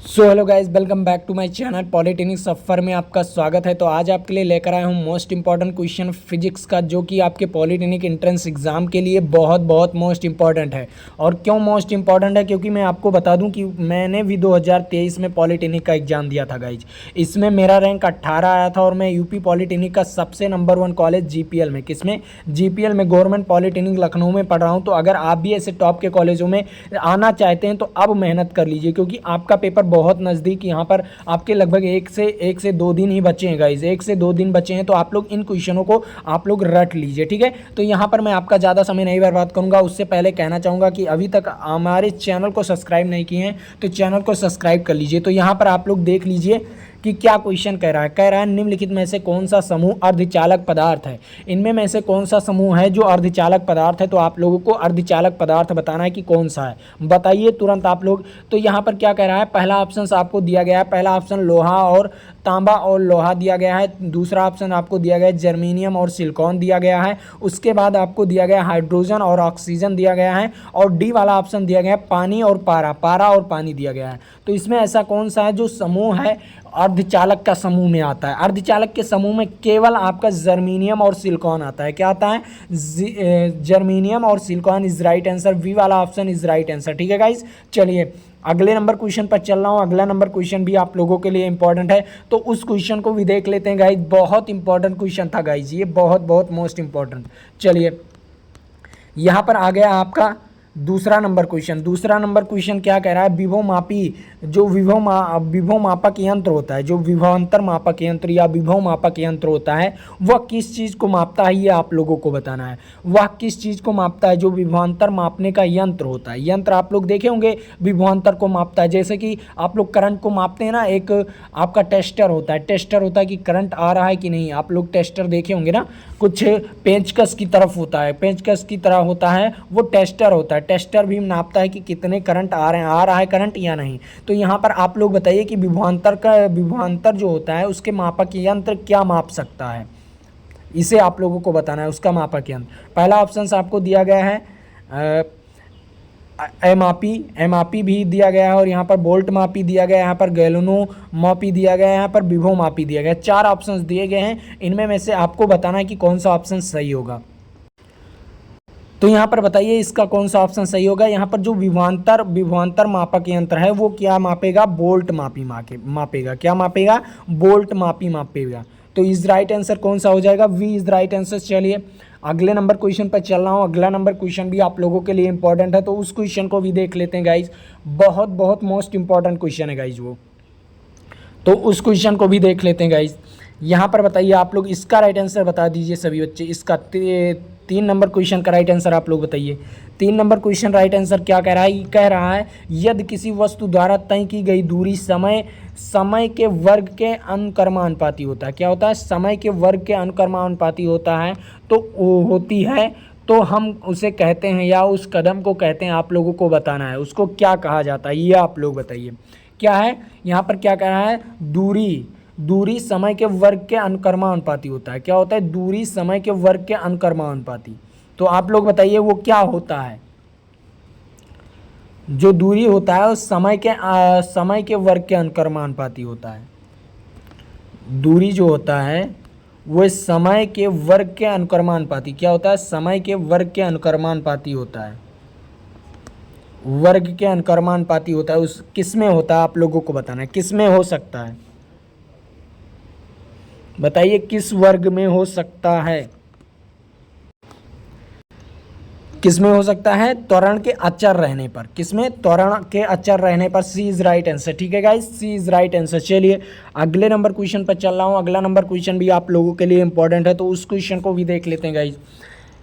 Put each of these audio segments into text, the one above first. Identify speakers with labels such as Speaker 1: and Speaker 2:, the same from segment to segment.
Speaker 1: Hello guys, welcome back to my channel polytechnic सफ़र में आपका स्वागत है। तो आज आपके लिए लेकर आया हूँ मोस्ट इंपॉर्टेंट क्वेश्चन फिजिक्स का, जो कि आपके पॉलिटेक्निक एंट्रेंस एग्जाम के लिए बहुत मोस्ट इंपॉर्टेंट है। और क्यों मोस्ट इंपॉर्टेंट है, क्योंकि मैं आपको बता दूं कि मैंने भी 2023 में पॉलिटेक्निक का एग्ज़ाम दिया था गाइज। इसमें मेरा रैंक 18 आया था और मैं यूपी पॉलिटेक्निक का सबसे नंबर 1 कॉलेज जीपीएल में, किसमें, जीपीएल में, गवर्नमेंट पॉलिटेक्निक लखनऊ में पढ़ रहा हूँ। तो अगर आप भी ऐसे टॉप के कॉलेजों में आना चाहते हैं तो अब मेहनत कर लीजिए, क्योंकि आपका पेपर बहुत नज़दीक, यहाँ पर आपके लगभग एक से 2 दिन ही बचे हैं गाइज। 1 से 2 दिन बचे हैं, तो आप लोग इन क्वेश्चनों को आप लोग रट लीजिए, ठीक है। तो यहाँ पर मैं आपका ज़्यादा समय नहीं बर्बाद करूँगा। उससे पहले कहना चाहूँगा कि अभी तक हमारे चैनल को सब्सक्राइब नहीं किए हैं तो चैनल को सब्सक्राइब कर लीजिए। तो यहाँ पर आप लोग देख लीजिए कि क्या क्वेश्चन कह रहा है निम्नलिखित में से कौन सा समूह अर्धचालक पदार्थ है। इनमें में से कौन सा समूह है जो अर्धचालक पदार्थ है। तो आप लोगों को अर्धचालक पदार्थ बताना है कि कौन सा है, बताइए तुरंत आप लोग। तो यहाँ पर क्या कह रहा है, पहला ऑप्शन आपको दिया गया है, पहला ऑप्शन लोहा और तांबा और लोहा दिया गया है। दूसरा ऑप्शन आपको दिया गया है जर्मेनियम और सिलिकॉन दिया गया है। उसके बाद आपको दिया गया हाइड्रोजन और ऑक्सीजन दिया गया है। और डी वाला ऑप्शन दिया गया है पानी और पारा और पानी दिया गया है। तो इसमें ऐसा कौन सा है जो समूह है अर्धचालक का समूह में आता है। अर्धचालक के समूह में केवल आपका जर्मेनियम और सिलिकॉन आता है। क्या आता है, जर्मेनियम और silicon is right answer. B वाला ऑप्शन इज राइट आंसर, ठीक है गाइज। चलिए अगले नंबर क्वेश्चन पर चल रहा हूँ। अगला नंबर क्वेश्चन भी आप लोगों के लिए इंपॉर्टेंट है, तो उस क्वेश्चन को भी देख लेते हैं गाइज। बहुत इंपॉर्टेंट क्वेश्चन था गाइज, ये बहुत मोस्ट इंपॉर्टेंट। चलिए यहाँ पर आ गया आपका दूसरा नंबर क्वेश्चन। दूसरा नंबर क्वेश्चन क्या कह रहा है, विभव मापी, जो विभव मापक यंत्र होता है, जो विभवांतर मापक यंत्र या विभव मापक यंत्र होता है, वह किस चीज़ को मापता है, ये आप लोगों को बताना है। वह किस चीज़ को मापता है जो विभवांतर मापने का यंत्र होता है। यंत्र आप लोग देखे होंगे विभवांतर को मापता है, जैसे कि आप लोग करंट को मापते हैं ना, एक आपका टेस्टर होता है। टेस्टर होता है कि करंट आ रहा है कि नहीं, आप लोग टेस्टर देखे होंगे ना, कुछ पेंचकस की तरफ होता है, पेंचकस की तरह होता है, वो टेस्टर होता है। टेस्टर भी नापता है कि कितने करंट आ रहे हैं, आ रहा है करंट या नहीं। तो यहाँ पर आप लोग बताइए कि विभवांतर जो होता है उसके मापक यंत्र क्या माप सकता है, इसे आप लोगों को बताना है, उसका मापक यंत्र। पहला ऑप्शन आपको दिया गया है एमआपी भी दिया गया है, और यहाँ पर बोल्ट मापी दिया गया है, यहाँ पर गैलोनो मापी दिया गया है, यहाँ पर विभव मापी दिया गया है। 4 ऑप्शंस दिए गए हैं, इनमें में से आपको बताना है कि कौन सा ऑप्शन सही होगा। तो यहाँ पर बताइए इसका कौन सा ऑप्शन सही होगा। यहाँ पर जो विभवांतर मापक यंत्र है वो क्या मापेगा, बोल्ट मापेगा। क्या मापेगा, बोल्ट मापेगा। तो इज राइट आंसर कौन सा हो जाएगा, वी इज राइट आंसर। चलिए अगले नंबर क्वेश्चन पर चल रहा हूँ। अगला नंबर क्वेश्चन भी आप लोगों के लिए इंपॉर्टेंट है, तो उस क्वेश्चन को भी देख लेते हैं गाइज। बहुत मोस्ट इंपॉर्टेंट क्वेश्चन है गाइज वो, तो उस क्वेश्चन को भी देख लेते हैं गाइज। यहाँ पर बताइए आप लोग, इसका राइट आंसर बता दीजिए सभी बच्चे। इसका 3 नंबर क्वेश्चन का राइट आंसर आप लोग बताइए। 3 नंबर क्वेश्चन राइट आंसर क्या कह रहा है, कह रहा है यदि किसी वस्तु द्वारा तय की गई दूरी समय के वर्ग के अनुक्रमानुपाती होता है। क्या होता है, समय के वर्ग के अनुक्रमानुपाती होता है, तो होती है, तो हम उसे कहते हैं, या उस कदम को कहते हैं, आप लोगों को बताना है उसको क्या कहा जाता है, ये आप लोग बताइए। क्या है, यहाँ पर क्या कह रहा है, दूरी समय के वर्ग के अनुक्रमानुपाती होता है। क्या होता है, दूरी समय के वर्ग के अनुक्रमानुपाती। तो आप लोग बताइए वो क्या होता है। जो दूरी होता है वो समय के वर्ग के अनुक्रमानुपाती होता है। दूरी जो होता है वो समय के वर्ग के अनुक्रमानुपाती, क्या होता है, समय के वर्ग के अनुक्रमानुपाती होता है। वर्ग के अनुक्रमानुपाती होता है, उस किस में होता है आप लोगों को बताना है, किस में हो सकता है, बताइए किस वर्ग में हो सकता है, किस में हो सकता है, त्वरण के अचर रहने पर। किसमें, त्वरण के अचर रहने पर। सी इज राइट आंसर, ठीक है guys, C is right answer. चलिए अगले नंबर क्वेश्चन पर चल रहा हूँ। अगला नंबर क्वेश्चन भी आप लोगों के लिए इंपॉर्टेंट है, तो उस क्वेश्चन को भी देख लेते हैं गाइस।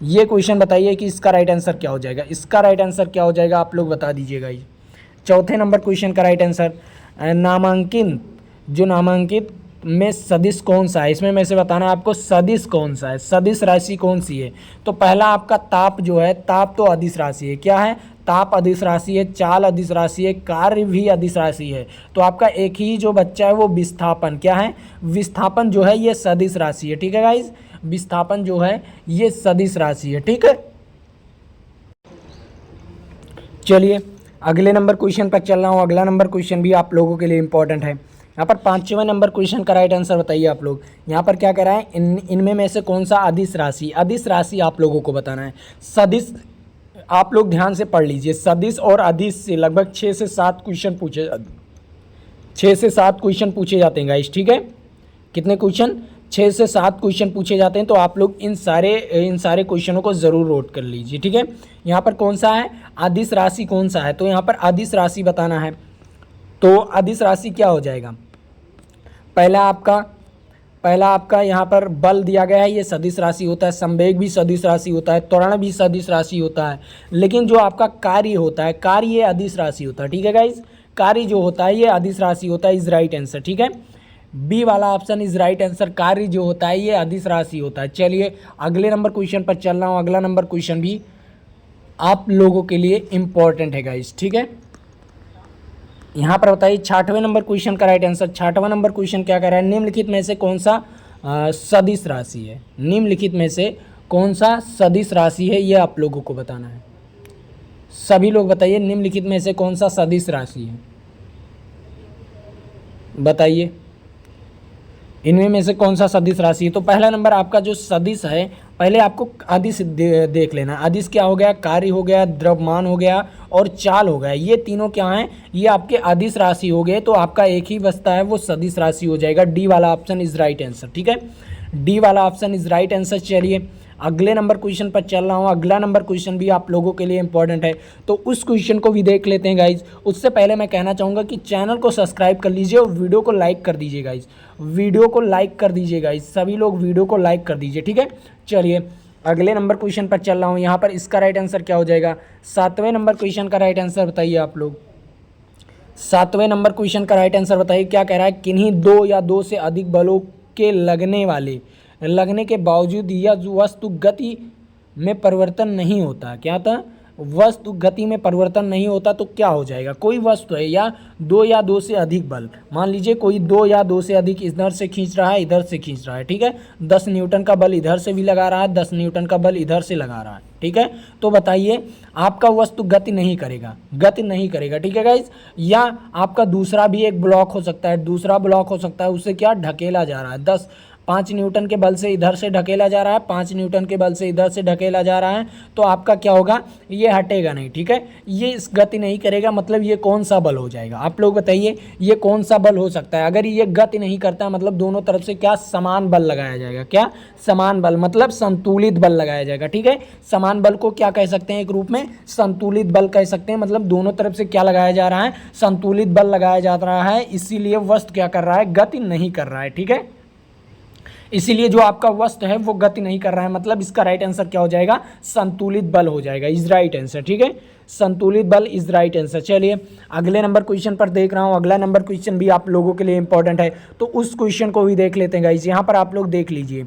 Speaker 1: ये क्वेश्चन बताइए कि इसका राइट आंसर क्या हो जाएगा। इसका राइट आंसर क्या हो जाएगा आप लोग बता दीजिएगा। चौथे नंबर क्वेश्चन का राइट आंसर, नामांकित में सदिश कौन सा है। इसमें में से बताना है आपको सदिश कौन सा है, सदिश राशि कौन सी है। तो पहला आपका ताप जो है, ताप तो अदिश राशि है। क्या है, ताप अदिश राशि है, चाल अदिश राशि है, कार्य भी अदिश राशि है। तो आपका एक ही जो बच्चा है वो विस्थापन, क्या है, विस्थापन जो है ये सदिश राशि है, ठीक है गाइज। विस्थापन जो है ये सदिश राशि है, ठीक है। चलिए अगले नंबर क्वेश्चन पर चल रहा हूँ। अगला नंबर क्वेश्चन भी आप लोगों के लिए इंपॉर्टेंट है। यहाँ पर 5वें नंबर क्वेश्चन का राइट आंसर बताइए आप लोग। यहाँ पर क्या कह रहा है, इनमें में से कौन सा अदिश राशि आप लोगों को बताना है। सदिश आप लोग ध्यान से पढ़ लीजिए। सदिश और अदिश से लगभग 6 से 7 क्वेश्चन पूछे जाते हैं गाइस, ठीक है। कितने क्वेश्चन? 6 से 7 क्वेश्चन पूछे जाते हैं। तो आप लोग इन सारे क्वेश्चनों को ज़रूर नोट कर लीजिए, ठीक है। यहाँ पर कौन सा है, अदिश राशि कौन सा है, तो यहाँ पर अदिश राशि बताना है। तो अदिश राशि क्या हो जाएगा, पहला आपका यहाँ पर बल दिया गया है, ये सदिश राशि होता है। संवेग भी सदिश राशि होता है, त्वरण भी सदिश राशि होता है। लेकिन जो आपका कार्य होता है, कार्य ये अदिश राशि होता है, ठीक है गाइज। कार्य जो होता है ये अदिश राशि होता है, इज राइट आंसर, ठीक है। बी वाला ऑप्शन इज राइट आंसर। कार्य जो होता है ये अदिश राशि होता है। चलिए अगले नंबर क्वेश्चन पर चल रहा हूँ। अगला नंबर क्वेश्चन भी आप लोगों के लिए इंपॉर्टेंट है गाइज, ठीक है। यहाँ पर बताइए 6वें नंबर क्वेश्चन का राइट आंसर। 6वां नंबर क्वेश्चन क्या कह रहा है, निम्नलिखित में से कौन सा सदिश राशि है। निम्नलिखित में से कौन सा सदिश राशि है, ये आप लोगों को बताना है। सभी लोग बताइए, निम्नलिखित में से कौन सा सदिश राशि है, बताइए इनमें में से कौन सा सदिश राशि है। तो पहला नंबर आपका जो सदिश है, पहले आपको अदिश देख लेना। अदिश क्या हो गया, कार्य हो गया, द्रव्यमान हो गया और चाल हो गया। ये तीनों क्या हैं, ये आपके अदिश राशि हो गए। तो आपका एक ही बचता है, वो सदिश राशि हो जाएगा। डी वाला ऑप्शन इज राइट आंसर, ठीक है। डी वाला ऑप्शन इज राइट आंसर। चलिए अगले नंबर क्वेश्चन पर चल रहा हूँ। अगला नंबर क्वेश्चन भी आप लोगों के लिए इंपॉर्टेंट है, तो उस क्वेश्चन को भी देख लेते हैं गाइज। उससे पहले मैं कहना चाहूँगा कि चैनल को सब्सक्राइब कर लीजिए और वीडियो को लाइक कर दीजिए गाइज। वीडियो को लाइक कर दीजिए गाइज, सभी लोग वीडियो को लाइक कर दीजिए, ठीक है। चलिए अगले नंबर क्वेश्चन पर चल रहा हूँ। यहाँ पर इसका राइट आंसर क्या हो जाएगा, 7वें नंबर क्वेश्चन का राइट आंसर बताइए आप लोग। 7वें नंबर क्वेश्चन का राइट आंसर बताइए। क्या कह रहा है, किन्हीं 2 या 2 से अधिक बलों के लगने के बावजूद यह वस्तु गति में परिवर्तन नहीं होता। क्या था, वस्तु गति में परिवर्तन नहीं होता। तो क्या हो जाएगा, कोई वस्तु है या 2 से अधिक बल, मान लीजिए कोई 2 या 2 से अधिक इधर से खींच रहा है, इधर से खींच रहा है, ठीक है। 10 न्यूटन का बल इधर से भी लगा रहा है, 10 न्यूटन का बल इधर से लगा रहा है, ठीक है। तो बताइए आपका वस्तु गति नहीं करेगा, ठीक है गाइज। या आपका दूसरा भी एक ब्लॉक हो सकता है, उसे क्या ढकेला जा रहा है, 5 न्यूटन के बल से इधर से ढकेला जा रहा है, 5 न्यूटन के बल से इधर से ढकेला जा रहा है। तो आपका क्या होगा, ये हटेगा नहीं, ठीक है। ये इस गति नहीं करेगा, मतलब ये कौन सा बल हो जाएगा, आप लोग बताइए ये कौन सा बल हो सकता है। अगर ये गति नहीं करता मतलब दोनों तरफ से क्या समान बल लगाया जाएगा। क्या समान बल, मतलब संतुलित बल लगाया जाएगा, ठीक है। समान बल को क्या कह सकते हैं, एक रूप में संतुलित बल कह सकते हैं। मतलब दोनों तरफ से क्या लगाया जा रहा है, संतुलित बल लगाया जा रहा है। इसीलिए वस्तु क्या कर रहा है, गति नहीं कर रहा है, ठीक है। इसीलिए जो आपका वस्तु है वो गति नहीं कर रहा है, मतलब इसका राइट आंसर क्या हो जाएगा, संतुलित बल हो जाएगा, इज राइट आंसर, ठीक है। संतुलित बल इज राइट आंसर। चलिए अगले नंबर क्वेश्चन पर देख रहा हूँ। अगला नंबर क्वेश्चन भी आप लोगों के लिए इंपॉर्टेंट है, तो उस क्वेश्चन को भी देख लेते हैं गाइस। यहाँ पर आप लोग देख लीजिए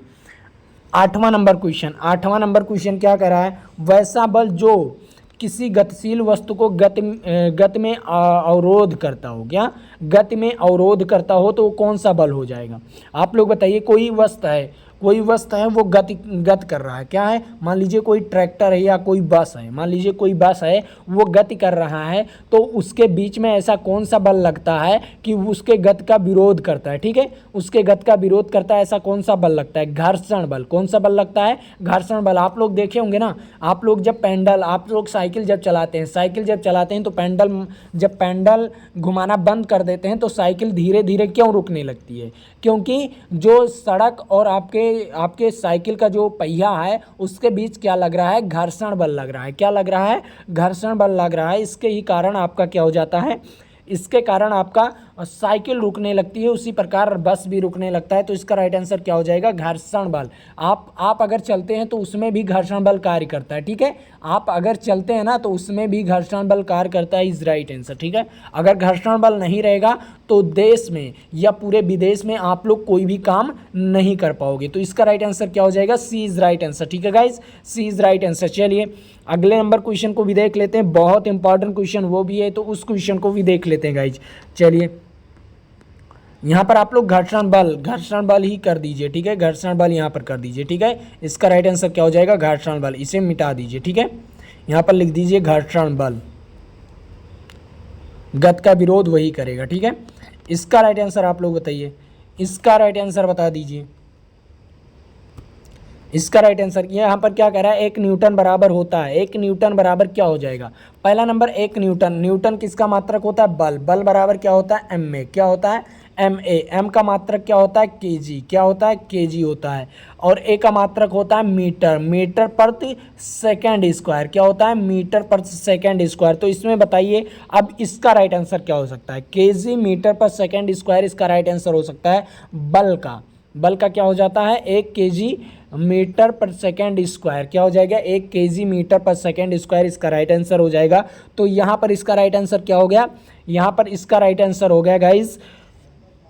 Speaker 1: 8वां नंबर क्वेश्चन क्या कह रहा है, वैसा बल जो किसी गतिशील वस्तु को गति में अवरोध करता हो। क्या गति में अवरोध करता हो, तो कौन सा बल हो जाएगा, आप लोग बताइए। कोई वस्तु है वो गति कर रहा है। क्या है, मान लीजिए कोई ट्रैक्टर है या कोई बस है, वो गति कर रहा है। तो उसके बीच में ऐसा कौन सा बल लगता है कि उसके गति का विरोध करता है, ठीक है। उसके गति का विरोध करता है, ऐसा कौन सा बल लगता है, घर्षण बल। कौन सा बल लगता है, घर्षण बल। आप लोग देखे होंगे ना, आप लोग साइकिल जब चलाते हैं तो पेंडल घुमाना बंद कर देते हैं तो साइकिल धीरे धीरे क्यों रुकने लगती है, क्योंकि जो सड़क और आपके साइकिल का जो पहिया है उसके बीच क्या लग रहा है, घर्षण बल लग रहा है। क्या लग रहा है, घर्षण बल लग रहा है। इसके ही कारण आपका क्या हो जाता है, इसके कारण आपका साइकिल रुकने लगती है, उसी प्रकार बस भी रुकने लगता है। तो इसका राइट आंसर क्या हो जाएगा, घर्षण बल। आप अगर चलते हैं तो उसमें भी घर्षण बल कार्य करता है, ठीक है। आप अगर चलते हैं ना तो उसमें भी घर्षण बल कार्य करता है, इज राइट आंसर, ठीक है। अगर घर्षण बल नहीं रहेगा तो देश में या पूरे विदेश में आप लोग कोई भी काम नहीं कर पाओगे। तो इसका राइट आंसर क्या हो जाएगा, सी इज राइट आंसर, ठीक है guys, C is right answer. चलिए अगले नंबर क्वेश्चन को भी देख लेते हैं, बहुत इंपॉर्टेंट क्वेश्चन वो भी है, तो उस क्वेश्चन को भी देख लेते हैं गाइज। चलिए यहाँ पर आप लोग घर्षण बल ही कर दीजिए, ठीक है। घर्षण बल यहाँ पर कर दीजिए, ठीक है। इसका राइट आंसर क्या हो जाएगा, घर्षण बल। इसे मिटा दीजिए, ठीक है। यहाँ पर लिख दीजिए घर्षण बल, गत का विरोध वही करेगा, ठीक है। इसका राइट आंसर आप लोग बताइए, इसका राइट आंसर बता दीजिए। इसका राइट आंसर यहाँ पर क्या कह रहा है, 1 न्यूटन बराबर होता है, 1 न्यूटन बराबर क्या हो जाएगा। पहला नंबर 1 न्यूटन, न्यूटन किसका मात्रक होता है, बल, बल बराबर क्या होता है, एम में, क्या होता है, एम ए, एम का मात्रक क्या होता है, केजी, क्या होता है, केजी होता है। और ए का मात्रक होता है मीटर, मीटर प्रति सेकेंड स्क्वायर, क्या होता है, मीटर प्रति सेकेंड स्क्वायर। तो इसमें बताइए अब इसका राइट आंसर क्या हो सकता है, केजी मीटर पर सेकेंड स्क्वायर इसका राइट आंसर हो सकता है। बल का, बल का क्या हो जाता है, 1 केजी मीटर पर सेकेंड स्क्वायर, क्या हो जाएगा, 1 केजी मीटर पर सेकेंड स्क्वायर इसका राइट आंसर हो जाएगा। तो यहाँ पर इसका राइट आंसर क्या हो गया, यहाँ पर इसका राइट आंसर हो गया गाइज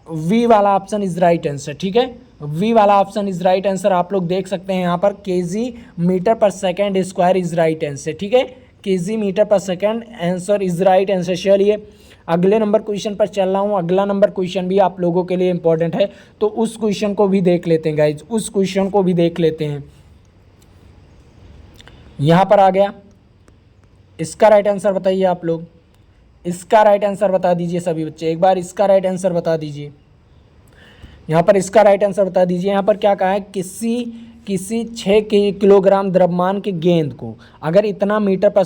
Speaker 1: वी वाला ऑप्शन इज राइट आंसर, ठीक है। वी वाला ऑप्शन इज राइट आंसर, आप लोग देख सकते हैं यहाँ पर केजी मीटर पर second square is right answer, ठीक है। केजी मीटर पर second answer is right answer. चलिए अगले नंबर क्वेश्चन पर चल रहा हूँ। अगला नंबर क्वेश्चन भी आप लोगों के लिए इंपॉर्टेंट है, तो उस क्वेश्चन को भी देख लेते हैं गाइज, उस क्वेश्चन को भी देख लेते हैं। यहाँ पर आ गया, इसका राइट आंसर बताइए आप लोग, इसका राइट आंसर बता दीजिए सभी बच्चे, एक बार इसका राइट आंसर बता दीजिए। यहाँ पर इसका राइट आंसर बता दीजिए। यहाँ पर क्या कहा है, किसी 6 किलोग्राम द्रव्यमान के गेंद को अगर इतना मीटर पर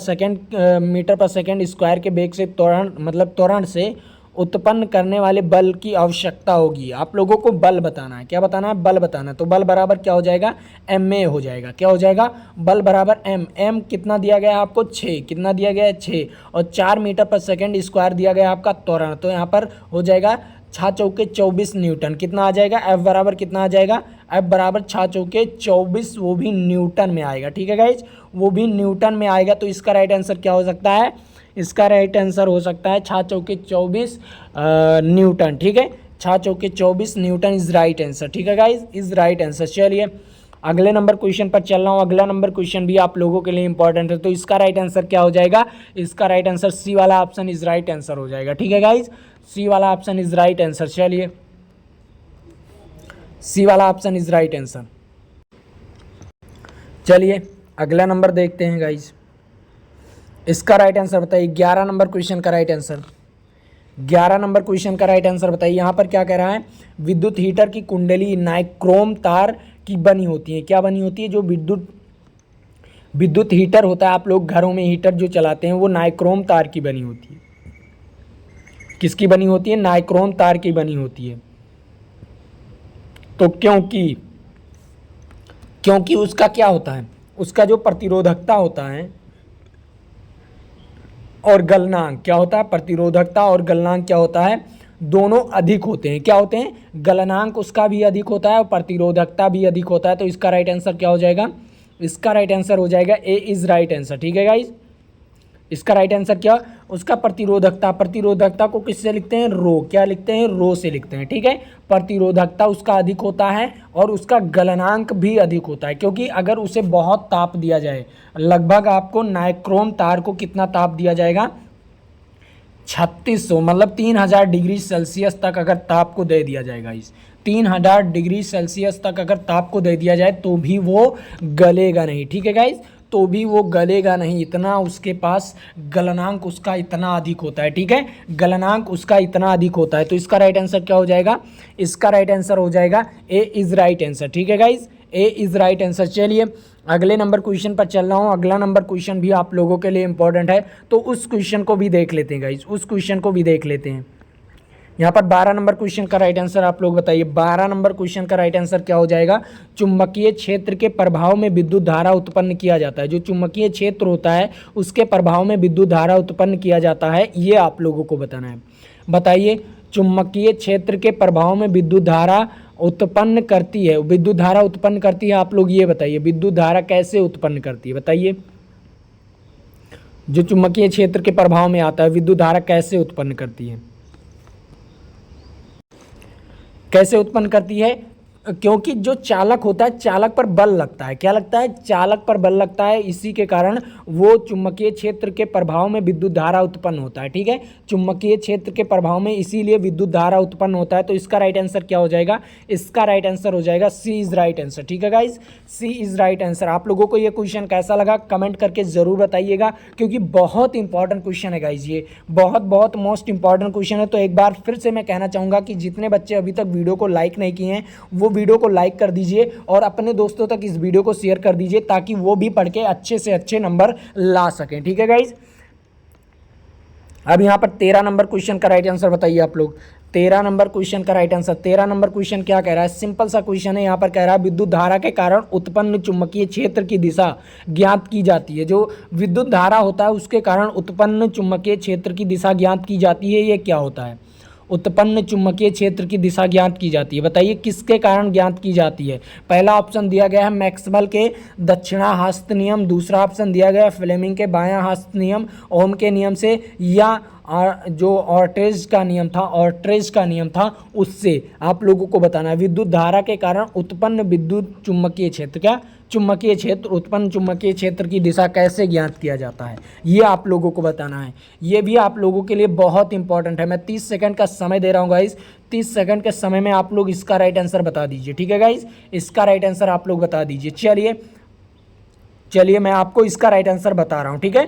Speaker 1: सेकेंड स्क्वायर के वेग से त्वरण से उत्पन्न करने वाले बल की आवश्यकता होगी। आप लोगों को बल बताना है, क्या बताना है, बल बताना है। तो बल बराबर क्या हो जाएगा, एम ए हो जाएगा, क्या हो जाएगा, बल बराबर एम, एम कितना दिया गया है आपको, 6, कितना दिया गया है, 6, और 4 मीटर पर सेकेंड स्क्वायर दिया गया है आपका त्वरण। तो यहाँ पर हो जाएगा 6 चौके 24 न्यूटन, कितना आ जाएगा, एफ बराबर कितना आ जाएगा, एफ बराबर 6 चौके 24, वो भी न्यूटन में आएगा, ठीक है गाइज, वो भी न्यूटन में आएगा। तो इसका राइट आंसर क्या हो सकता है, इसका राइट आंसर हो सकता है 6 चौके 24 न्यूटन, ठीक है, 6 चौके 24 न्यूटन इज राइट आंसर, ठीक है गाइज, इज राइट आंसर। चलिए अगले नंबर क्वेश्चन पर चल रहा हूँ। अगला नंबर क्वेश्चन भी आप लोगों के लिए इंपॉर्टेंट है, तो इसका राइट आंसर क्या हो जाएगा, इसका राइट आंसर सी वाला ऑप्शन इज राइट आंसर हो जाएगा, ठीक है गाइज, सी वाला ऑप्शन इज राइट आंसर। चलिए सी वाला ऑप्शन इज राइट आंसर। चलिए अगला नंबर देखते हैं गाइज, इसका राइट आंसर बताइए। 11 नंबर क्वेश्चन का राइट आंसर, 11 नंबर क्वेश्चन का राइट आंसर बताइए। यहाँ पर क्या कह रहा है, विद्युत हीटर की कुंडली नाइक्रोम तार की बनी होती है, क्या बनी होती है, जो विद्युत हीटर होता है, आप लोग घरों में हीटर जो चलाते हैं वो नाइक्रोम तार की बनी होती है। किसकी बनी होती है, नाइक्रोम तार की बनी होती है। तो क्योंकि उसका क्या होता है, उसका जो प्रतिरोधकता होता है और गलनांक क्या होता है, प्रतिरोधकता और गलनांक क्या होता है, दोनों अधिक होते हैं, क्या होते हैं, गलनांक उसका भी अधिक होता है और प्रतिरोधकता भी अधिक होता है। तो इसका राइट आंसर क्या हो जाएगा, इसका राइट आंसर हो जाएगा ए इज राइट आंसर, ठीक है गाइज। इसका राइट आंसर क्या, उसका प्रतिरोधकता, प्रतिरोधकता को किससे लिखते हैं, रो, क्या लिखते हैं, रो से लिखते हैं, ठीक है। प्रतिरोधकता उसका अधिक होता है और उसका गलनांक भी अधिक होता है, क्योंकि अगर उसे बहुत ताप दिया जाए, लगभग आपको नाइक्रोम तार को कितना ताप दिया जाएगा, 3600 मतलब 3000 डिग्री सेल्सियस तक अगर ताप को दे दिया जाएगा, इस 3000 डिग्री सेल्सियस तक अगर ताप को दे दिया जाए तो भी वो गलेगा नहीं, ठीक है गाइज, तो भी वो गलेगा नहीं, इतना उसके पास गलनांक उसका इतना अधिक होता है, ठीक है, गलनांक उसका इतना अधिक होता है। तो इसका राइट आंसर क्या हो जाएगा, इसका राइट आंसर हो जाएगा ए इज राइट आंसर, ठीक है guys, A is right answer. चलिए अगले नंबर क्वेश्चन पर चल रहा हूँ। अगला नंबर क्वेश्चन भी आप लोगों के लिए इंपॉर्टेंट है, तो उस क्वेश्चन को भी देख लेते हैं गाइज, उस क्वेश्चन को भी देख लेते हैं। यहाँ पर 12 नंबर क्वेश्चन का राइट आंसर आप लोग बताइए। 12 नंबर क्वेश्चन का राइट आंसर क्या हो जाएगा, चुंबकीय क्षेत्र के प्रभाव में विद्युत धारा उत्पन्न किया जाता है, जो चुंबकीय क्षेत्र होता है उसके प्रभाव में विद्युत धारा उत्पन्न किया जाता है, ये आप लोगों को बताना है। बताइए, चुंबकीय क्षेत्र के प्रभाव में विद्युत धारा उत्पन्न करती है, विद्युत धारा उत्पन्न करती है, आप लोग ये बताइए विद्युत धारा कैसे उत्पन्न करती है, बताइए। जो चुंबकीय क्षेत्र के प्रभाव में आता है विद्युत धारा कैसे उत्पन्न करती है, कैसे उत्पन्न करती है, क्योंकि जो चालक होता है, चालक पर बल लगता है। क्या लगता है? चालक पर बल लगता है। इसी के कारण वो चुंबकीय क्षेत्र के प्रभाव में विद्युत धारा उत्पन्न होता है। ठीक है, चुंबकीय क्षेत्र के प्रभाव में इसीलिए विद्युत धारा उत्पन्न होता है। तो इसका राइट आंसर क्या हो जाएगा? इसका राइट आंसर हो जाएगा सी इज राइट आंसर। ठीक है guys, C is right answer. आप लोगों को ये क्वेश्चन कैसा लगा कमेंट करके जरूर बताइएगा, क्योंकि बहुत इंपॉर्टेंट क्वेश्चन है गाइज, ये बहुत बहुत मोस्ट इंपॉर्टेंट क्वेश्चन है। तो एक बार फिर से मैं कहना चाहूँगा कि जितने बच्चे अभी तक वीडियो को लाइक नहीं किए हैं वो वीडियो को लाइक कर दीजिए और अपने दोस्तों तक इस वीडियो को शेयर कर दीजिए, ताकि वो भी पढ़ के अच्छे से अच्छे नंबर ला सकें। ठीक है गाइज, अब यहाँ पर 13 नंबर क्वेश्चन का राइट आंसर बताइए आप लोग। 13 नंबर क्वेश्चन का राइट आंसर, 13 नंबर क्वेश्चन क्या कह रहा है? सिंपल सा क्वेश्चन है। यहाँ पर कह रहा है विद्युत धारा के कारण उत्पन्न चुंबकीय क्षेत्र की दिशा ज्ञात की जाती है। जो विद्युत धारा होता है उसके कारण उत्पन्न चुंबकीय क्षेत्र की दिशा ज्ञात की जाती है। ये क्या होता है? उत्पन्न चुंबकीय क्षेत्र की दिशा ज्ञात की जाती है। बताइए किसके कारण ज्ञात की जाती है? पहला ऑप्शन दिया गया है मैक्सवेल के दक्षिणा हस्त नियम, दूसरा ऑप्शन दिया गया है फ्लेमिंग के बायां हस्त नियम, ओम के नियम से, या जो ऑर्टेज का नियम था, ऑर्टेज का नियम था उससे। आप लोगों को बताना है विद्युत धारा के कारण उत्पन्न विद्युत चुंबकीय क्षेत्र, क्या चुंबकीय क्षेत्र, उत्पन्न चुंबकीय क्षेत्र की दिशा कैसे ज्ञात किया जाता है, ये आप लोगों को बताना है। ये भी आप लोगों के लिए बहुत इंपॉर्टेंट है। मैं 30 सेकंड का समय दे रहा हूँ गाइज, 30 सेकंड के समय में आप लोग इसका राइट आंसर बता दीजिए। ठीक है गाइज, इसका राइट आंसर आप लोग बता दीजिए। चलिए मैं आपको इसका राइट आंसर बता रहा हूँ। ठीक है,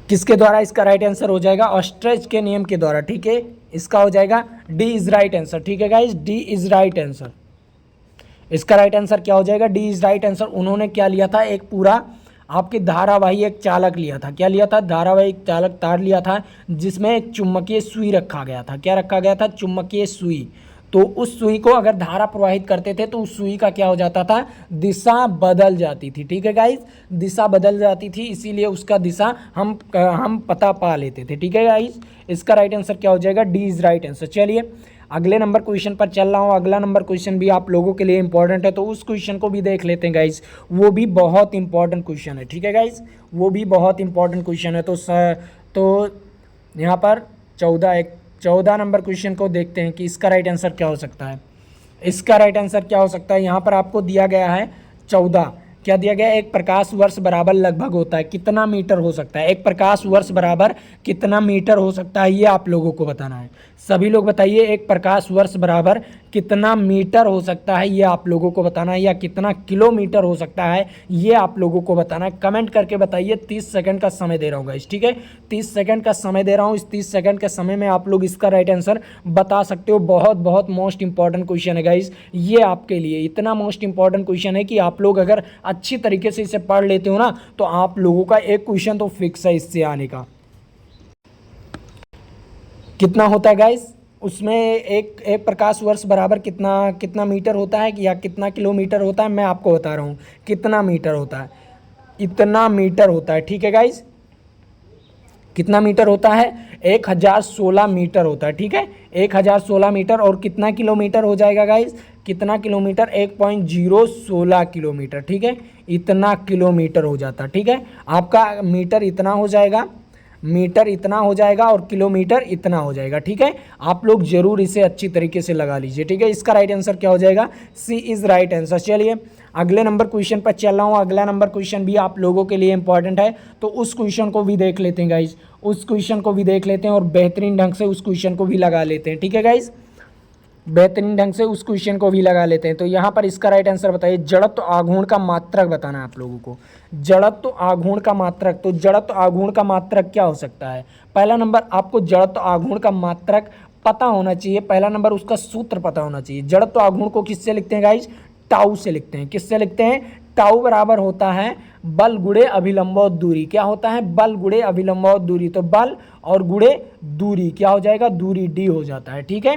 Speaker 1: किसके द्वारा इसका राइट आंसर हो जाएगा? ऑस्ट्रेच के नियम के द्वारा। ठीक है, इसका हो जाएगा डी इज राइट आंसर। ठीक है guys, D is right answer. इसका राइट आंसर क्या हो जाएगा? D is right answer. उन्होंने क्या लिया था? एक पूरा आपकी धारावाही एक चालक लिया था। क्या लिया था? धारावाही चालक तार लिया था जिसमें एक चुंबकीय सुई रखा गया था। क्या रखा गया था? चुंबकीय सुई। तो उस सुई को अगर धारा प्रवाहित करते थे तो उस सुई का क्या हो जाता था? दिशा बदल जाती थी। ठीक है गाइज, दिशा बदल जाती थी, इसीलिए उसका दिशा हम पता पा लेते थे। ठीक है गाइज, इसका राइट आंसर क्या हो जाएगा? D is right answer. चलिए अगले नंबर क्वेश्चन पर चल रहा हूँ। अगला नंबर क्वेश्चन भी आप लोगों के लिए इंपॉर्टेंट है, तो उस क्वेश्चन को भी देख लेते हैं गाइज। वो भी बहुत इंपॉर्टेंट क्वेश्चन है। ठीक है गाइज, वो भी बहुत इंपॉर्टेंट क्वेश्चन है। तो यहाँ पर 14 नंबर क्वेश्चन को देखते हैं कि इसका राइट आंसर क्या हो सकता है। इसका राइट आंसर क्या हो सकता है? यहाँ पर आपको दिया गया है 14। क्या दिया गया है? एक प्रकाश वर्ष बराबर लगभग होता है कितना मीटर हो सकता है? एक प्रकाश वर्ष बराबर कितना मीटर हो सकता है, ये आप लोगों को बताना है। सभी लोग बताइए, एक प्रकाश वर्ष बराबर कितना मीटर हो सकता है, ये आप लोगों को बताना है, या कितना किलोमीटर हो सकता है, ये आप लोगों को बताना है। कमेंट करके बताइए। 30 सेकंड का समय दे रहा हूँ गाइस। ठीक है, 30 सेकंड का समय दे रहा हूँ। इस 30 सेकंड के समय में आप लोग इसका राइट आंसर बता सकते हो। बहुत बहुत मोस्ट इंपॉर्टेंट क्वेश्चन है गाइस, ये आपके लिए इतना मोस्ट इंपॉर्टेंट क्वेश्चन है कि आप लोग अगर अच्छी तरीके से इसे पढ़ लेते हो ना, तो आप लोगों का एक क्वेश्चन तो फिक्स है इससे आने का। कितना होता है गाइस? उसमें एक प्रकाश वर्ष बराबर कितना मीटर होता है, या कितना किलोमीटर होता है, मैं आपको बता रहा हूँ कितना मीटर होता है। इतना मीटर होता है। ठीक है गाइस, कितना मीटर होता है? 1016 मीटर होता है। ठीक है, 1016 मीटर। और कितना किलोमीटर हो जाएगा गाइस? कितना किलोमीटर? 1.016 किलोमीटर। ठीक है, इतना किलोमीटर हो जाता है। ठीक है, आपका मीटर इतना हो जाएगा, मीटर इतना हो जाएगा, और किलोमीटर इतना हो जाएगा। ठीक है, आप लोग जरूर इसे अच्छी तरीके से लगा लीजिए। ठीक है, इसका राइट आंसर क्या हो जाएगा? सी इज राइट आंसर। चलिए अगले नंबर क्वेश्चन पर चल रहा हूँ। अगला नंबर क्वेश्चन भी आप लोगों के लिए इंपॉर्टेंट है, तो उस क्वेश्चन को भी देख लेते हैं गाइज। उस क्वेश्चन को भी देख लेते हैं और बेहतरीन ढंग से उस क्वेश्चन को भी लगा लेते हैं। ठीक है गाइज, बेहतरीन ढंग से उस क्वेश्चन को भी लगा लेते हैं। तो यहाँ पर इसका राइट आंसर बताइए। जड़त्व आघूर्ण का मात्रक बताना है आप लोगों को। जड़त्व आघूर्ण का मात्रक, तो जड़त्व आघूर्ण का मात्रक क्या हो सकता है? पहला नंबर आपको जड़त्व आघूर्ण का मात्रक पता होना चाहिए। पहला नंबर उसका सूत्र पता होना चाहिए। जड़त्व आघूर्ण को किससे लिखते हैं गाइज? टाउ से लिखते हैं। किससे लिखते हैं? टाउ बराबर होता है बल गुणे अभिलंबोत दूरी। क्या होता है? बल गुणे अभिलंबोत दूरी। तो बल और गुणे दूरी क्या हो जाएगा? दूरी, डी हो जाता है। ठीक है,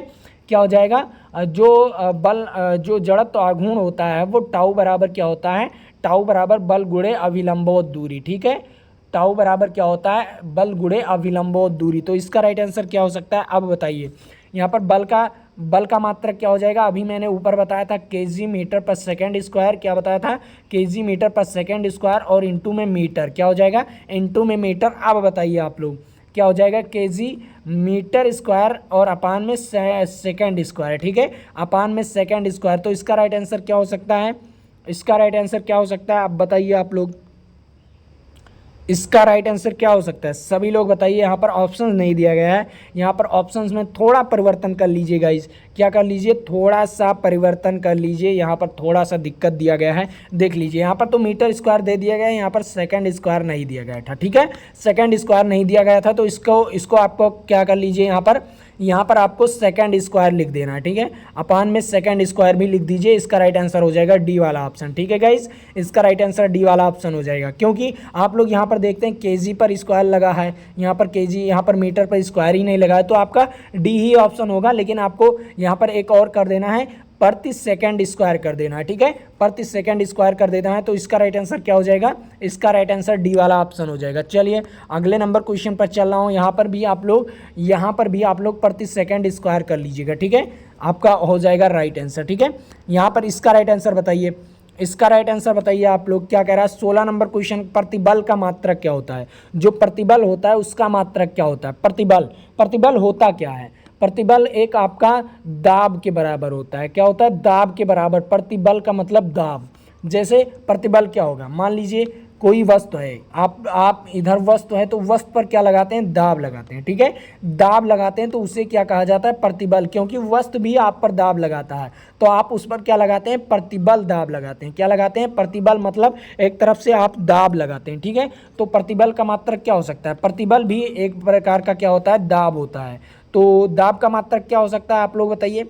Speaker 1: क्या हो जाएगा? जो जड़त्व आघूर्ण होता है वो टाउ बराबर क्या होता है? टाउ बराबर बल गुणे अभिलंबोत दूरी। ठीक है, टाउ बराबर क्या होता है? बल गुणे अभिलंबोत दूरी। तो इसका राइट आंसर क्या हो सकता है? अब बताइए। यहाँ पर बल का मात्रक क्या हो जाएगा? अभी मैंने ऊपर बताया था केजी मीटर पर सेकेंड स्क्वायर। क्या बताया था? केजी मीटर पर सेकेंड स्क्वायर, और इंटू में मीटर। क्या हो जाएगा? इंटू में मीटर। अब बताइए आप लोग क्या हो जाएगा, केजी मीटर स्क्वायर और अपान में सेकंड स्क्वायर, ठीक है, अपान में सेकंड स्क्वायर। तो इसका राइट आंसर क्या हो सकता है, इसका राइट आंसर क्या हो सकता है, आप बताइए आप लोग, इसका राइट आंसर क्या हो सकता है, सभी लोग बताइए। यहाँ पर ऑप्शंस नहीं दिया गया है, यहाँ पर ऑप्शंस में थोड़ा परिवर्तन कर लीजिए गाइस, क्या कर लीजिए, थोड़ा सा परिवर्तन कर लीजिए, यहाँ पर थोड़ा सा दिक्कत दिया गया है, देख लीजिए। यहाँ पर तो मीटर स्क्वायर दे दिया गया है, यहाँ पर सेकंड स्क्वायर नहीं दिया गया था, ठीक है, सेकंड स्क्वायर नहीं दिया गया था, तो इसको आपको क्या कर लीजिए, यहाँ पर आपको सेकंड स्क्वायर लिख देना है, ठीक है, अपान में सेकंड स्क्वायर भी लिख दीजिए। इसका राइट आंसर हो जाएगा डी वाला ऑप्शन, ठीक है गाइस, इसका राइट आंसर डी वाला ऑप्शन हो जाएगा, क्योंकि आप लोग यहाँ पर देखते हैं केजी पर स्क्वायर लगा है, यहाँ पर केजी, यहाँ पर मीटर पर स्क्वायर ही नहीं लगा है, तो आपका डी ही ऑप्शन होगा। लेकिन आपको यहाँ पर एक और कर देना है, प्रति सेकंड स्क्वायर कर देना है, ठीक है, प्रति सेकंड स्क्वायर कर देना है। तो इसका राइट आंसर क्या हो जाएगा, इसका राइट आंसर डी वाला ऑप्शन हो जाएगा। चलिए अगले नंबर क्वेश्चन पर चल रहा हूँ, यहाँ पर भी आप लोग प्रति सेकंड स्क्वायर कर लीजिएगा, ठीक है, आपका हो जाएगा राइट आंसर, ठीक है। यहाँ पर इसका राइट आंसर बताइए, इसका राइट आंसर बताइए आप लोग, क्या कह रहा है 16 नंबर क्वेश्चन, प्रतिबल का मात्रक क्या होता है, जो प्रतिबल होता है उसका मात्रक क्या होता है, प्रतिबल होता क्या है, प्रतिबल एक आपका दाब के बराबर होता है, क्या होता है, दाब के बराबर, प्रतिबल का मतलब दाब। जैसे प्रतिबल क्या होगा, मान लीजिए कोई वस्तु है, आप इधर वस्तु है तो वस्तु पर क्या लगाते हैं, दाब लगाते हैं, ठीक है, दाब लगाते हैं, तो उसे क्या कहा जाता है, प्रतिबल, क्योंकि वस्तु भी आप पर दाब लगाता है, तो आप उस पर क्या लगाते हैं, प्रतिबल दाब लगाते हैं, क्या लगाते हैं, प्रतिबल, मतलब एक तरफ से आप दाब लगाते हैं, ठीक है। तो प्रतिबल का मात्रक क्या हो सकता है, प्रतिबल भी एक प्रकार का क्या होता है, दाब होता है। तो दाब का मात्रक क्या हो सकता है, आप लोग बताइए,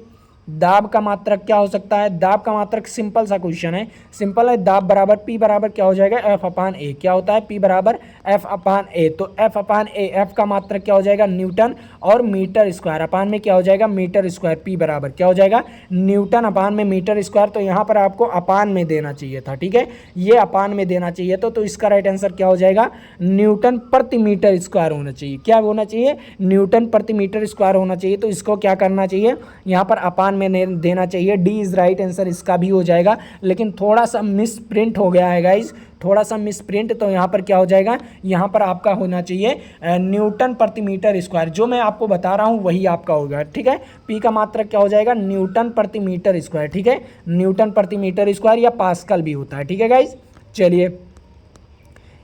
Speaker 1: दाब का मात्रक क्या हो सकता है, दाब का मात्रक सिंपल सा क्वेश्चन है, सिंपल है, दाब बराबर पी बराबर क्या हो जाएगा, एफ अपान ए, क्या होता है, पी बराबर एफ अपान ए। तो एफ अपान ए, एफ का मात्रक क्या हो जाएगा, न्यूटन, और मीटर स्क्वायर, अपान में क्या हो जाएगा, मीटर स्क्वायर, पी बराबर क्या हो जाएगा, न्यूटन अपान में मीटर स्क्वायर। तो यहाँ पर आपको अपान में देना चाहिए था, ठीक है, ये अपान में देना चाहिए, तो इसका राइट आंसर क्या हो जाएगा, न्यूटन प्रति मीटर स्क्वायर होना चाहिए, क्या होना चाहिए, न्यूटन प्रति मीटर स्क्वायर होना चाहिए। तो इसको क्या करना चाहिए, यहाँ पर अपान में देना चाहिए, डी इज राइट आंसर, इसका भी हो जाएगा, लेकिन थोड़ा सा मिस प्रिंट हो गया है गाइज, थोड़ा सा मिस प्रिंट। तो यहाँ पर क्या हो जाएगा, यहाँ पर आपका होना चाहिए न्यूटन प्रति मीटर स्क्वायर, जो मैं आपको बता रहा हूँ वही आपका होगा, ठीक है। पी का मात्रक क्या हो जाएगा, न्यूटन प्रति मीटर स्क्वायर, ठीक है, न्यूटन प्रति मीटर स्क्वायर, या पास्कल भी होता है, ठीक है गाइज। चलिए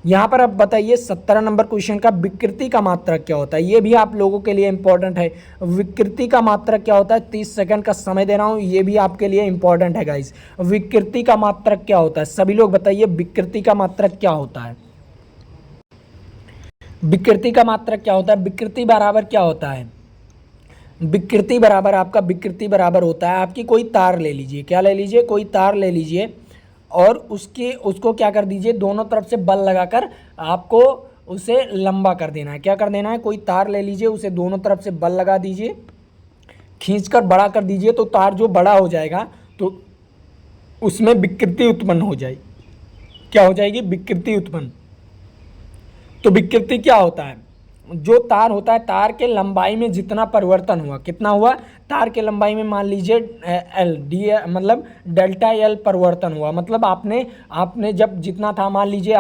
Speaker 1: यहाँ पर अब बताइए 17 नंबर क्वेश्चन का विकृति का मात्रक क्या होता है, ये भी आप लोगों के लिए इंपॉर्टेंट है। विकृति का मात्रक क्या होता है, 30 सेकंड का समय दे रहा हूँ, ये भी आपके लिए इंपॉर्टेंट है गाइस। विकृति का मात्रक क्या होता है, सभी लोग बताइए, विकृति का मात्रक क्या होता है, विकृति का मात्रक क्या होता है, विकृति बराबर क्या होता है, विकृति बराबर आपका, विकृति बराबर होता है, आपकी कोई तार ले लीजिए, क्या ले लीजिए, कोई तार ले लीजिए, और उसको क्या कर दीजिए, दोनों तरफ से बल लगाकर आपको उसे लंबा कर देना है, क्या कर देना है, कोई तार ले लीजिए, उसे दोनों तरफ से बल लगा दीजिए, खींचकर बड़ा कर दीजिए, तो तार जो बड़ा हो जाएगा तो उसमें विकृति उत्पन्न हो जाएगी, क्या हो जाएगी, विकृति उत्पन्न। तो विकृति क्या होता है, जो तार होता है, तार के लंबाई में जितना परिवर्तन हुआ, कितना हुआ, तार के लंबाई में मान लीजिए एल डी, मतलब डेल्टा एल परिवर्तन हुआ, मतलब आपने जब जितना था, मान लीजिए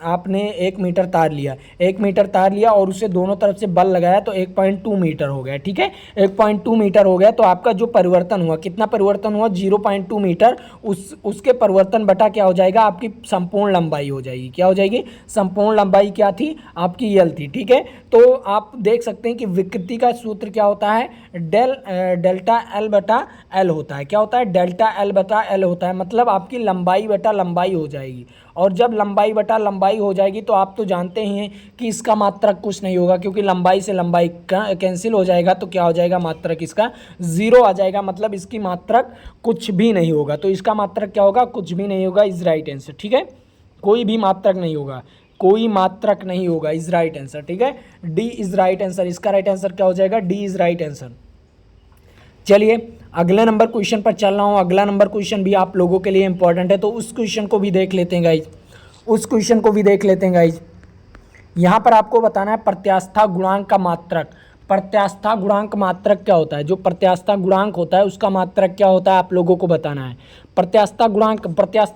Speaker 1: आपने 1 मीटर तार लिया, 1 मीटर तार लिया और उसे दोनों तरफ से बल लगाया, तो 1.2 मीटर हो गया, ठीक है, 1.2 मीटर हो गया। तो आपका जो परिवर्तन हुआ, कितना परिवर्तन हुआ, 0.2 मीटर, उसके परिवर्तन बटा क्या हो जाएगा, आपकी संपूर्ण लंबाई हो जाएगी, क्या हो जाएगी, संपूर्ण लंबाई क्या थी, आपकी यल थी, ठीक है। तो आप देख सकते हैं कि विकृति का सूत्र क्या होता है, डेल्टा एल बटा एल होता है, क्या होता है, डेल्टा एल बटा एल होता है, मतलब आपकी लंबाई बटा लंबाई हो जाएगी। और जब लंबाई बटा लंबाई हो जाएगी तो आप तो जानते ही हैं कि इसका मात्रक कुछ नहीं होगा, क्योंकि लंबाई से लंबाई कैंसिल हो जाएगा, तो क्या हो जाएगा, मात्रक इसका 0 आ जाएगा, मतलब इसकी मात्रक कुछ भी नहीं होगा। तो इसका मात्रक क्या होगा, कुछ भी नहीं होगा, इज राइट आंसर, ठीक है, कोई भी मात्रक नहीं होगा, कोई मात्रक नहीं होगा, इज राइट आंसर, ठीक है, डी इज राइट आंसर, इसका राइट आंसर क्या हो जाएगा, डी इज राइट आंसर। चलिए अगले नंबर क्वेश्चन पर चल रहा हूँ, अगला नंबर क्वेश्चन भी आप लोगों के लिए इंपॉर्टेंट है, तो उस क्वेश्चन को भी देख लेते हैं गाइज, उस क्वेश्चन को भी देख लेते हैं गाइज। यहाँ पर आपको बताना है प्रत्यास्था गुणांक का मात्रक, प्रत्यास्था गुणांक मात्रक क्या होता है, जो प्रत्यास्था गुणांक होता है उसका मात्रक क्या होता है, आप लोगों को बताना है। प्रत्यास्था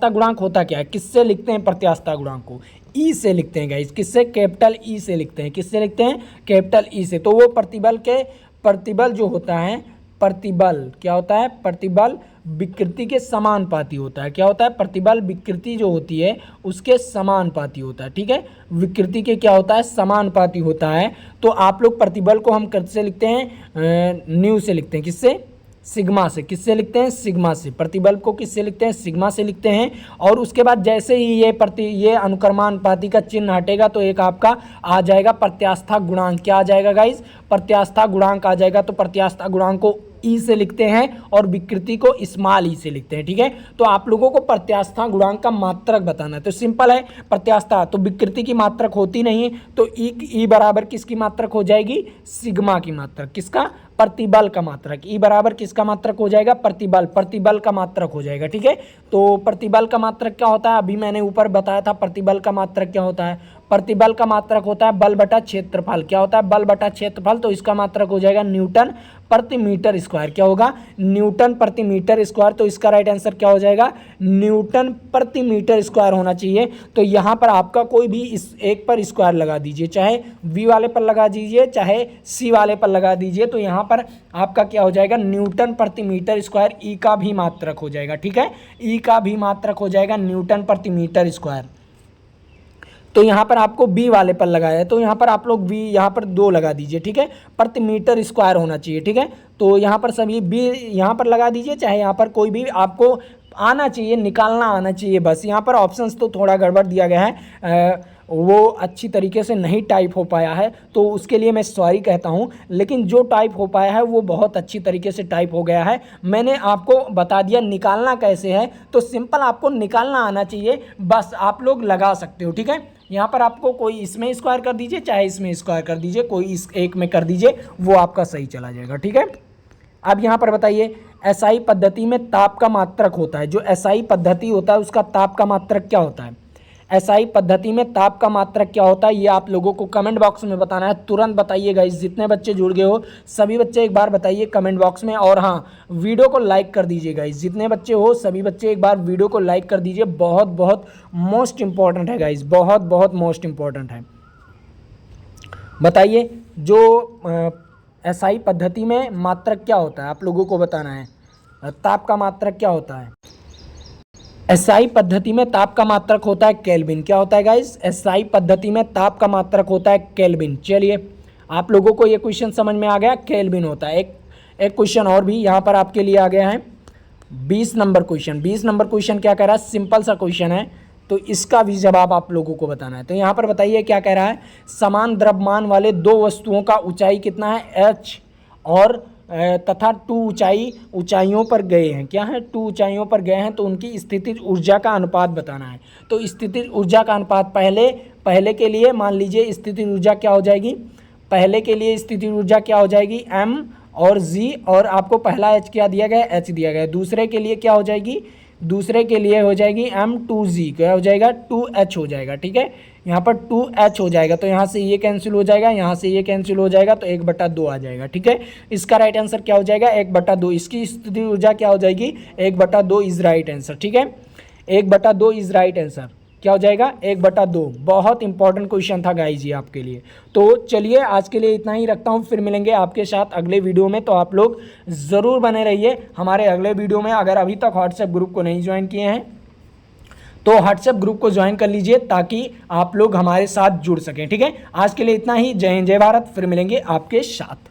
Speaker 1: गुणांक होता क्या है, किससे लिखते हैं प्रत्यास्था गुणांक को, ई से लिखते हैं गाइस। किससे? कैपिटल ई से लिखते हैं। किससे लिखते हैं? कैपिटल ई से। तो वो प्रतिबल जो होता है, प्रतिबल क्या होता है? प्रतिबल विकृति के समानुपाती होता है। क्या होता है? प्रतिबल विकृति जो होती है उसके समानुपाती होता है। ठीक है, विकृति के क्या होता है? समानुपाती होता है। तो आप लोग प्रतिबल को हम किससे लिखते हैं? न्यू से लिखते हैं। किससे? सिग्मा से। किससे लिखते हैं? सिग्मा से। प्रतिबल को किससे लिखते हैं? सिग्मा से लिखते हैं। और उसके बाद जैसे ही ये अनुक्रमानुपाती का चिन्ह हटेगा तो एक आपका आ जाएगा प्रत्यास्था गुणांक। क्या आ जाएगा गाइस? प्रत्यास्था गुणांक आ जाएगा। तो प्रत्यास्था गुणांक को ई से लिखते हैं और विकृति को स्मॉल ई से लिखते हैं। ठीक है, तो आप लोगों को प्रत्यास्था गुणांक का मात्रक बताना है। तो सिंपल है, प्रत्यास्था तो विकृति की मात्रक होती नहीं, तो ई बराबर किसकी मात्रक हो जाएगी? सिग्मा की मात्रक। किसका? प्रतिबल का मात्रक। ई बराबर किसका मात्रक हो जाएगा? प्रतिबल का मात्रक हो जाएगा। ठीक है, तो प्रतिबल का मात्रक क्या होता है? अभी मैंने ऊपर बताया था प्रतिबल का मात्रक क्या होता है। प्रतिबल का मात्रक होता है बल बटा क्षेत्रफल। क्या होता है? बल बटा क्षेत्रफल। तो इसका मात्रक हो जाएगा न्यूटन प्रति मीटर स्क्वायर। क्या होगा? न्यूटन प्रति मीटर स्क्वायर। तो इसका राइट आंसर क्या हो जाएगा? न्यूटन प्रति मीटर स्क्वायर होना चाहिए। तो यहाँ पर आपका कोई भी इस एक पर स्क्वायर लगा दीजिए, चाहे वी वाले पर लगा दीजिए, चाहे सी वाले पर लगा दीजिए। तो यहाँ पर आपका क्या हो जाएगा? न्यूटन प्रति मीटर स्क्वायर। ई का भी मात्रक हो जाएगा। ठीक है, ई का भी मात्रक हो जाएगा न्यूटन प्रति मीटर स्क्वायर। तो यहाँ पर आपको बी वाले पर लगाया है, तो यहाँ पर आप लोग बी यहाँ पर 2 लगा दीजिए। ठीक है, प्रति मीटर स्क्वायर होना चाहिए। ठीक है, तो यहाँ पर सभी बी यहाँ पर लगा दीजिए, चाहे यहाँ पर कोई भी आपको आना चाहिए, निकालना आना चाहिए बस। यहाँ पर ऑप्शंस तो थोड़ा गड़बड़ दिया गया है, वो अच्छी तरीके से नहीं टाइप हो पाया है, तो उसके लिए मैं सॉरी कहता हूँ। लेकिन जो टाइप हो पाया है वो बहुत अच्छी तरीके से टाइप हो गया है। मैंने आपको बता दिया निकालना कैसे है, तो सिंपल आपको निकालना आना चाहिए, बस आप लोग लगा सकते हो। ठीक है, यहाँ पर आपको कोई इसमें स्क्वायर कर दीजिए, चाहे इसमें स्क्वायर कर दीजिए, कोई इस एक में कर दीजिए, वो आपका सही चला जाएगा। ठीक है, अब यहाँ पर बताइए एसआई पद्धति में ताप का मात्रक होता है। जो एसआई पद्धति होता है उसका ताप का मात्रक क्या होता है? एसआई पद्धति में ताप का मात्रक क्या होता है, ये आप लोगों को कमेंट बॉक्स में बताना है। तुरंत बताइएगा, इस जितने बच्चे जुड़ गए हो सभी बच्चे एक बार बताइए कमेंट बॉक्स में। और हाँ, वीडियो को लाइक कर दीजिएगा। इस जितने बच्चे हो सभी बच्चे एक बार वीडियो को लाइक कर दीजिए। बहुत बहुत मोस्ट इंपॉर्टेंट है गाइज, बहुत बहुत मोस्ट इंपॉर्टेंट है। बताइए जो एसआई पद्धति में मात्रक क्या होता है, आप लोगों को बताना है। ताप का मात्रक क्या होता है? एसआई पद्धति में ताप का मात्रक होता है केल्विन। क्या होता है गाइस? एसआई पद्धति में ताप का मात्रक होता है केल्विन। चलिए, आप लोगों को ये क्वेश्चन समझ में आ गया, केल्विन होता है। एक क्वेश्चन और भी यहाँ पर आपके लिए आ गया है, 20 नंबर क्वेश्चन। 20 नंबर क्वेश्चन क्या कह रहा है? सिंपल सा क्वेश्चन है, तो इसका भी जवाब आप लोगों को बताना है। तो यहाँ पर बताइए क्या कह रहा है? समान द्रव्यमान वाले 2 वस्तुओं का ऊंचाई कितना है? h और तथा 2 ऊंचाइयों पर गए हैं। क्या है? 2 ऊंचाइयों पर गए हैं, तो उनकी स्थितिज ऊर्जा का अनुपात बताना है। तो स्थितिज ऊर्जा का अनुपात पहले के लिए मान लीजिए स्थितिज ऊर्जा क्या हो जाएगी? पहले के लिए स्थितिज ऊर्जा क्या हो जाएगी? m और g, और आपको पहला h क्या दिया गया? h दिया गया। दूसरे के लिए क्या हो जाएगी? दूसरे के लिए हो जाएगी m2g, क्या हो जाएगा? 2h हो जाएगा। ठीक है, यहाँ पर 2h हो जाएगा, तो यहाँ से ये कैंसिल हो जाएगा, यहाँ से ये कैंसिल हो जाएगा, तो 1/2 आ जाएगा। ठीक है, इसका राइट आंसर क्या हो जाएगा? 1/2। इसकी स्थिति ऊर्जा क्या हो जाएगी? 1/2 इज राइट आंसर। ठीक है, 1/2 इज राइट आंसर। क्या हो जाएगा? 1/2। बहुत इंपॉर्टेंट क्वेश्चन था गाइस ये आपके लिए। तो चलिए आज के लिए इतना ही रखता हूँ, फिर मिलेंगे आपके साथ अगले वीडियो में। तो आप लोग ज़रूर बने रहिए हमारे अगले वीडियो में। अगर अभी तक व्हाट्सएप ग्रुप को नहीं ज्वाइन किए हैं तो व्हाट्सएप ग्रुप को ज्वाइन कर लीजिए, ताकि आप लोग हमारे साथ जुड़ सकें। ठीक है, आज के लिए इतना ही। जय हिंद, जय भारत। फिर मिलेंगे आपके साथ।